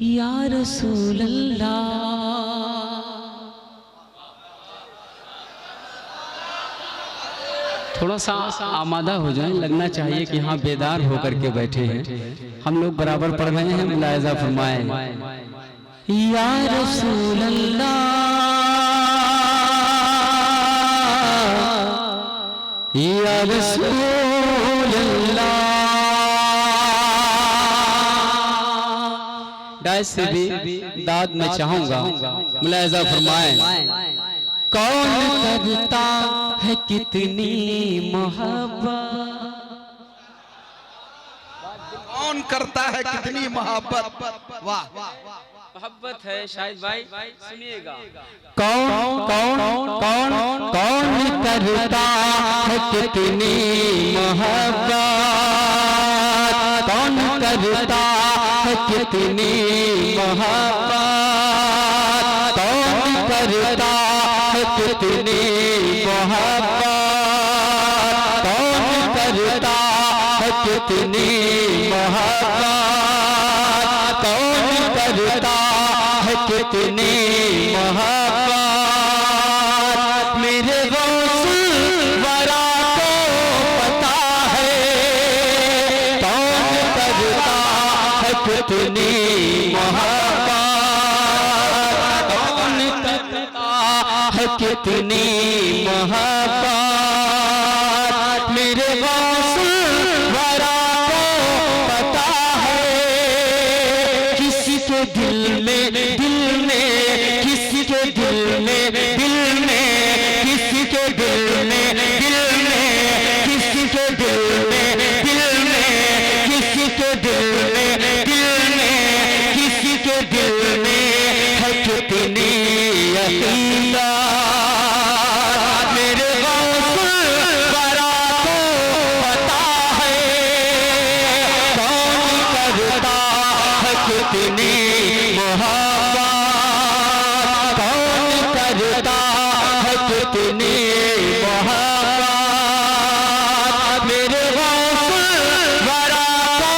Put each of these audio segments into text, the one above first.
या रसूल अल्लाह। थोड़ा सा आमादा हो जाए, लगना चाहिए कि हाँ बेदार होकर के बैठे हैं। हम लोग बराबर पढ़ रहे हैं, मुलायजा फरमाएं। या रसूल अल्लाह, या रसूल अल्लाह। डायस से भी दाद मैं चाहूंगा, मुलायजा फरमाएं। कौन करता है कितनी मोहब्बत, कौन करता है कितनी मोहब्बत। वाह मोहब्बत है शायद भाई, सुनिएगा। कौन कौन कौन कौन करता है कितनी मोहब्बत, कौन करता है कितनी मोहब्बत, कौन करता है कितनी मोहब्बत, कौन करता है कितनी मोहब्बत, कौन करता है कितनी मोहब्बत। मेरे गौस वरा को पता है कौन करता है कितनी मोहब्बत, कौन करता है कितनी मोहब्बत। मेरे गौस वरा को पता है किसी के दिल में किसी के दिल में किसी के दिल में किसी के दिल में किसी के दिल में किसी के दिल में है कितनी अकीदा। मेरे गौस वरा को पता है कौन करता है कितनी मोहब्बत, कौन करता है कितनी मोहब्बत। मेरे गौस वरा को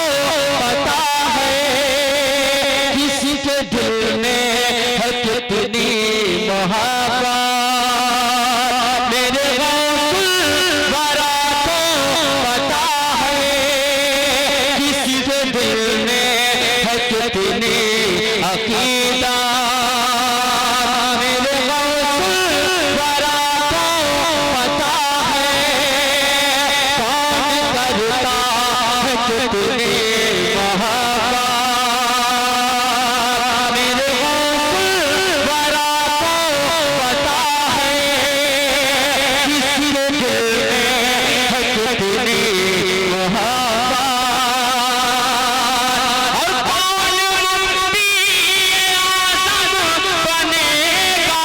पता है किसी के दिल में है कितनी मोहब्बत। मेरे गौस वरा को पता है किसी के दिल में है कितनी अकीदा। मेरे गौस वरा को पता है कौन करता है कितनी मोहब्बत। मेरे गौस वरा को पता है किसी के दिल में है कितनी मोहब्बत। और कौन मुफ्ती आज़म बनेगा।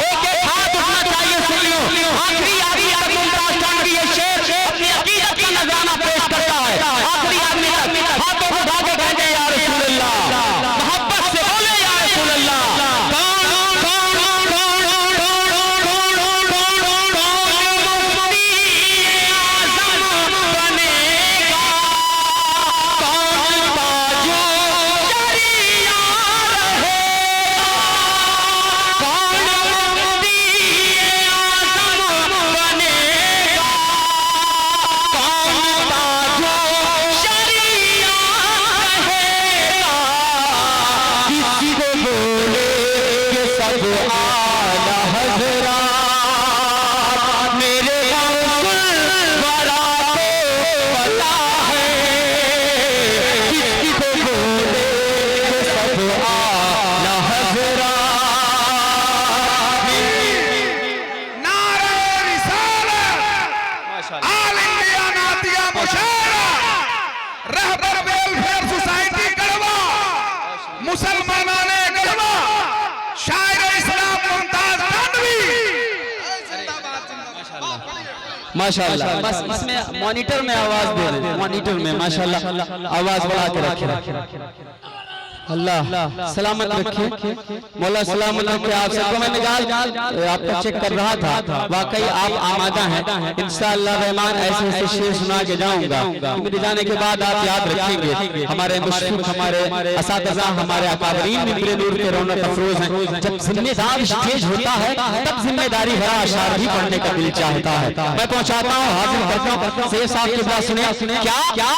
एक एक हाथ उठना चाहिए, सुन लो। आखिरी आदमी तक मुमताज खान की ये शेर अपनी अकीदत का नज़राना पेश करता है। आखिरी आदमी तक हाथों को उठा के कहते या रसूल अल्लाह, मोहब्बत से बोले या रसूल अल्लाह। कौन कौन कौन मुफ्ती आज़म बनेगा, कौन बाजू शरिया रहेगा, कौन मुफ्ती आज़म बनेगा, कौन बाजू शरिया रहेगा। किसी को बोले कि सब आला हज़रात। मेरे गौस वरा को पता है किसी को बोले कि सब आला हज़रात। नारे रिसालत, आल इंडिया नातिया मुशायरा, रहबर वेलफेयर सोसाइटी गढ़वा, मुसलमानाने गढ़वा, शायर इस्लाम मुमताज खानवी। माशाल्लाह। बस इसमें मॉनिटर में आवाज दे रहे हैं, मॉनिटर में माशाल्लाह आवाज बढ़ा के रखे। अल्लाह सलामत रखे, मौला सलामत रखे आप सबको। मैं निकाल आपको चेक कर रहा था, वाकई आप आमादा हैं। इंशाअल्लाह रहमान ऐसे ऐसे शेर सुना के जाऊंगा, मेरे जाने के बाद आप याद रखेंगे। हमारे मुश्किल, हमारे असातिज़ा, हमारे अकाबरीन मिंबरे नूर के रौनक अफरोज हैं। जब जिम्मेदार स्टेज होता है तब जिम्मेदारी भरा अशार भी पढ़ने का दिल चाहता है। मैं पहुंचाता हूँ, हाजिर करता हूँ। शेर साहब की बात सुने, क्या क्या